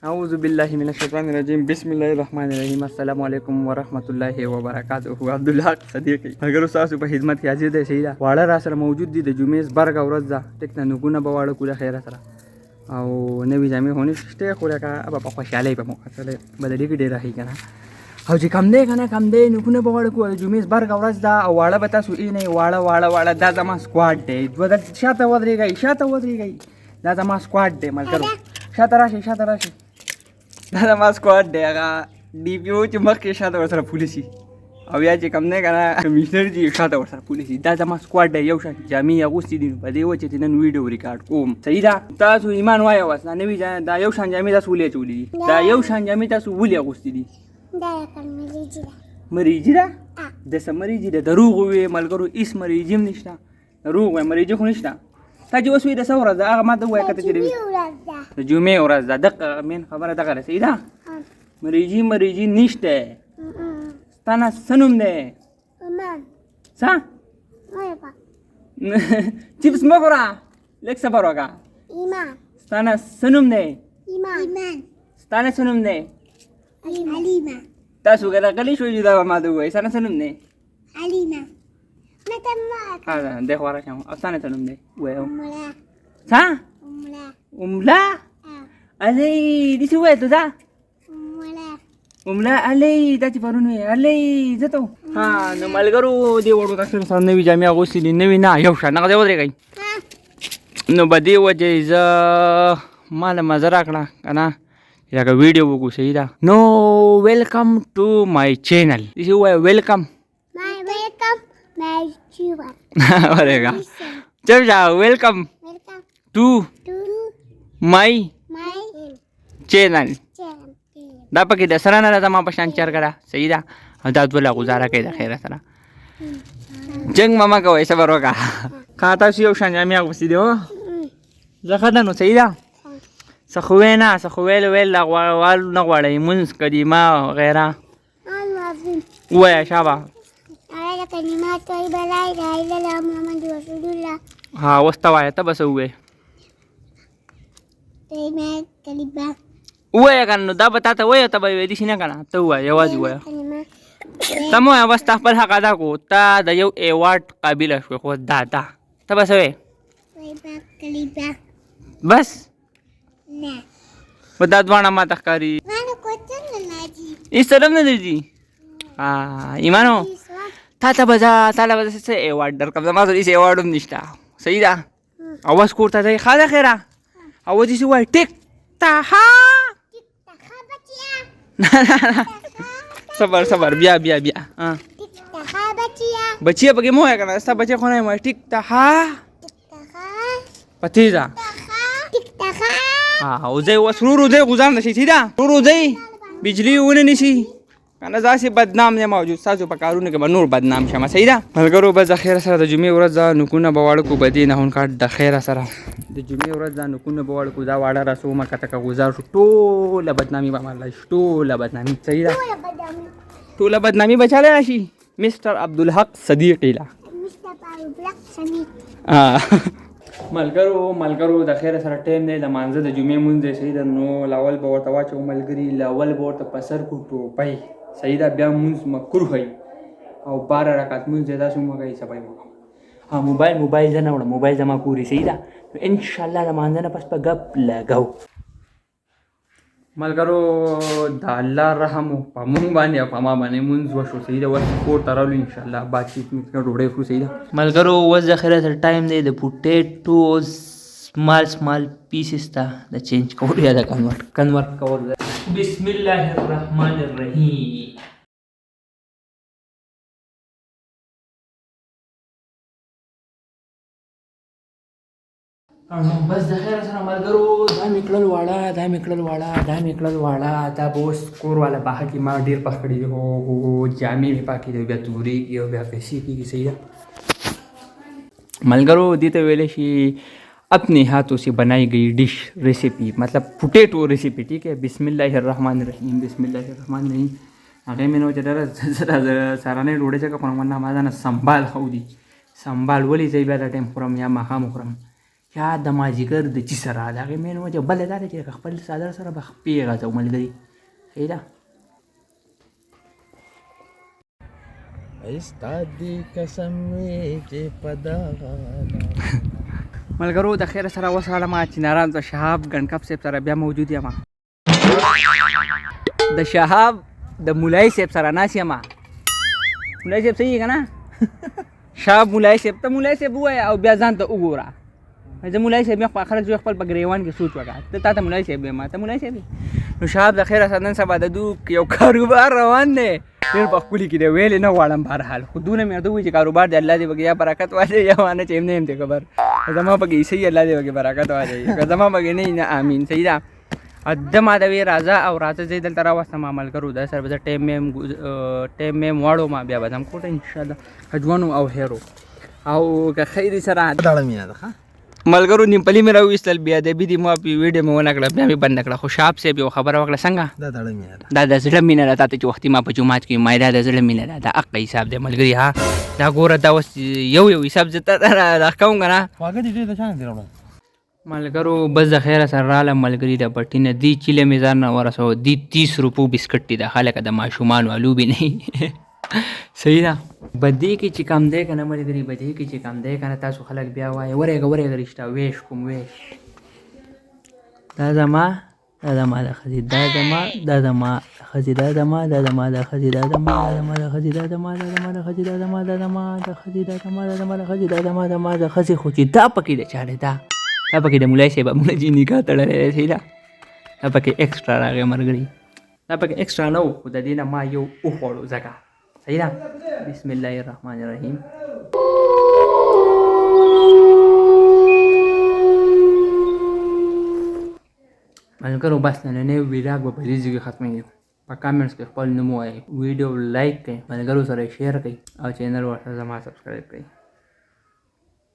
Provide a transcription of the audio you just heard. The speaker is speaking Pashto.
أعوذ بالله من الشيطان الرجيم بسم الله الرحمن الرحيم السلام عليكم ورحمة الله وبركاته عبد الله صديقي اگر تاسو په خدمت کې حاضر دی سیدا واړه را سره موجود دي د جمعې برګ ورځ ده ټیک نه نګونه به واړه کوله خیر سره او نوې جامې هونې شته خو لکه اب په خوشاله په موقع سره بدلې کې ډیر راهي کنه او چې کم دی کنه کم دی نګونه به واړه کوله جمعې برګ ورځ ده او واړه به تاسو یې نه واړه دا زما سکواډ دی دوه شاته ودرېږي دا زما سکواډ دی ملګرو شاته راشي دا زما سکواډ دی هغه ډي پی او چې مخکې شاته ورسره پولیسي او یا چې کم نه کنه کمشنر چې شاته ورسره پولیسي دا زما سکواډ دی یو شان جامې اغوستې دي په دې وجه چې نن ویډیو ریکارډ کوم صحیح ده تاسو ایمان وایه اوس نوي دا یو شان جامې تاسو ولې اچولي دي دا یو شان جامې تاسو ولې اغوستې دي دا مریجي ده د څه مریجي ده دروغ ووایې ملګرو هېڅ مریجي هم نشته دروغ وایې مریجي خو نشته تا چې اوس وایي د څه ورځ ده هغه ما ته ووایه که ته چې د جمعې ورځ ده دقه مین خبره دغه ده صحیح ده مریجي نشته ستا نه څه نوم دی څه چپس مه خوره لږ صبر وکړه ستا نه څه نوم دی ستا نه څه نوم دی تاسو که غلی شوئ چې دا به ما ته ووایي ستا نه څه نوم دی دی خو راشم او ستا نه څه نوم دی ووایه څه املا الۍ داسې ووایه ته دا املا الۍ دا چې پرون وې الۍ زه ته ها نو ملګرو دې وړو تاسو سره نوي جامې اغوستې دي نوي نه یو شان هغه ځای ودرېږئ نو په دې وجې زه ما له مزه راکړه که نه لکه ویډیو وکړو صحیح ده نو ویلکم ټو مای چینل داسې ووایه ویلکم ورېږه چپ شه ویلکم ټو مای چینل دا پکې د سره نه ده زما په شان چرګه صحیح ده او دا دوله غزاره کوي د خیره سره جنګ مه کوئ صبر وکړه ښه تاسو یو شان جامې اغوستې دي هو زه ښه ده نو صحیح ده څه خو ویې نه څه خو ویل نه غواړئ مونځ کلمه وغیره ووایه شابه ها اوس ته وایه ته به څه ووایې ووایه که نه نو دا به تا ته وایه ته به یې ویلی شي نه که نه ته ووایه یوازې ووایه ته مه وایه بس تا خپل حق ادا کړو ته د یو ایوارډ قابله شوې خو دا ته به څه وایې بس په دا دواړه ما ته ښکاري هېڅ طرف نه درځي ایمانو تا له به زه څه ایوارډ درکړم زما سره هېڅ ایوارډ هم نشته صحیح ده اوس کور ته ځئ ښه ده خیره اوس داسې ووایه ټیک تاها صبر بیا بچیه پکې مه وایه که نه ستا بچی خو نه یم وایه ټیک تاها په تیزه او ځئ اوس ورو ځئ غوځار نه شئ صحیح ده ورو ځئ بجلي ونه نیسي که نه داسې بدنام نه موجود ستاسو په کارونو کې به نور بدنام شم صحیح ده ملګرو بس د خیره سره د جمعې ورځ ده نوکونه به واړه کړو بدې نه هون کاټ د خیره سره د جمعې ورځ ده نوکونه به واړه کړو دا واړه رسومه که تکه غوځار شو ټوله بدنامي به ماله شي ټوله بدنامي صحیح ده ټوله بدنامي به چاله راشي مستر عبدالحق صدیقي له ملګرو د خیره سره ټایم دی د مانځه د جمعې مونځ دی صحیح ده نو لاول به ورته واچوو ملګري لاول به ورته په سر کړو ټوپۍ صحیح ده بیا مونځ مکروه وي او 12 رکعت مونځ دی داسې ومه کوئ سبا یې وکړو موبایل زه نه وړم موبایل زما کوري صحیح ده نو انشاءالله د مانځه نه پس به ګپ لګو ملګرو د الله رحم په مونږ باندې او په ما باندې مونځ وشو صحیح ده اوس کور ته راغلو انشاءالله باتچیت ډوډۍ خورو صحیح ده ملګرو اوس د خیره سره ټایم دی د پوټیټو small pieces ته د چینج کولو یا د کنورټ کولو بسم الله الرحمن الرحیم بس د خیره سره ملګرو دا مې کړل واړه دا به اوس کور والا باغه کې ما ډېر پخ کړي دي هو جامې مې پاکې دي بیا تورېږي او بیا پیسې کېږي صحیح ده ملګرو دې ته ویلی شي अपने हाथों से बनाई गई डिश रेसिपी मतलब पोटैटो रेसिपी ठीक है बिस्मिल्लाह الرحمن الرحیم هغې مې نو چې ډېره سهارنۍ ډوډۍ ځکه خورم ورنه ما ځانه سنبال خو دي سنبال ولې زه بیا دا ټایم خورم یا ماښام خورم یا د مازدیګر د چې سره د هغې مین وجه بله دا ده چې خپل څادر سره به خپې غځو ملګري صحیح ده ستا دې قسم وي چې په دغه ملګرو د خیر سره وسهاله ما چیناران د شهاب ګنډکپ صاحب سره بیا موجود یم د شهاب د مولای صاحب سره ناست یم مولای صاحب صحیح که نه شهاب مولای صاحب ته مولای صاحب ووایه او بیا ځان ته وګوره زه مولای صاحب یم خلک زه خپل په ګریوان کې سوچ وکړه ته تا ته مولای صاحب یم ته مولای صاحب نو شهاب د خیر سره نن سبا د دو یو کاروبار روان دی ډېر په ښکلي کې دی ویلې نه غواړم بهرحال خو دونه مې ورته ووایي چې کاروبار دی الله دې پکې یا برکت واچوي یا وانه چې نه یم دی خبر زما پکې صحیح الله دې پکې برکت واچوي که زما پکې نه نه امین صحیح ده د ما د وی راځه او راځه زه دلته راوستم عمل کرو دا سره به زه ټایم مې واړو ما بیا به ځم کور ته انشاءالله هجوانو او هیرو او که خیر سره داړه مینه ده ښه ملګرو نیمپلي مې راویستل بیا ادبي دي ما ویډیو مې ونه کړه بیا مې بند کړه خو شهاب صاحب یو خبره وکړه څنګه دا داړه مینه ده دا د زړه مینه ده تا ته چې وختي ما په جومات کې وایي دا د زړه مینه ده دا حق حساب دی ملګري ها دا ګوره دا اوس یو حساب زه ته راښکوم که نه واګه دې ډېر د چانه دې راوړل ملګرو بس د خیره سره رالم ملګري د پټي نه دي چیلې مې ځان نه ورسوه دي 30 روپو بسکټ دي د خلک د ماشومانو الوبې نه صحیح ده بدې کې چې کم دی که نه ملګري بدې کې چې کم دی که نه تاسو خلک بیا وایي ورېږه رشته ویش کوم ویش دا زما دا زما د ښځې دا زما دا زما ښځې دا زما دا زما د ښځې دا زما دا زما د ښځې دا زما دا زما د ښځې دا زما دا زما د ښځې دا زما دا زما د ښځې دا زما زما د ښځې خو چې دا پکې د چا دی دا پکې د مولای صاحب مونږ چې نکاح تړلی دی صحیح ده دا پکې ایکسټرا راغی ملګري دا پکې ایکسټرا نه و خو د دې نه ما یو وخوړو ځکه صحیح ده بسم الله الرحمن الرحیم ملګرو بس نننی ویډیو به په دې ځای کې ختمېږي په کامنټس کې خپل نوم ووایئ ویډیو لایک کړئ ملګرو سره شیر کړئ او چینل ورته زما سبسکرایب کړئ